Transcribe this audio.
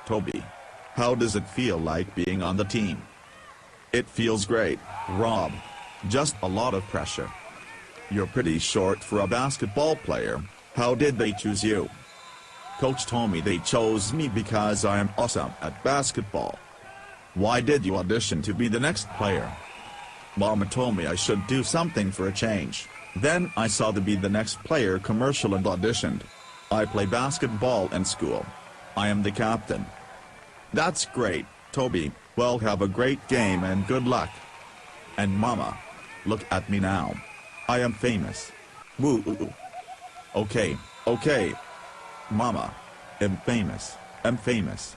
Toby. How does it feel like being on the team? It feels great, Rob. Just a lot of pressure. You're pretty short for a basketball player. How did they choose you? Coach told me they chose me because I am awesome at basketball. Why did you audition to be the next player? Mama told me I should do something for a change. Then I saw the Be the Next Player commercial and auditioned. I play basketball in school. I am the captain. That's great, Toby. Well, have a great game and good luck. And Mama, look at me now. I am famous. Woo. Okay. Mama. I'm famous.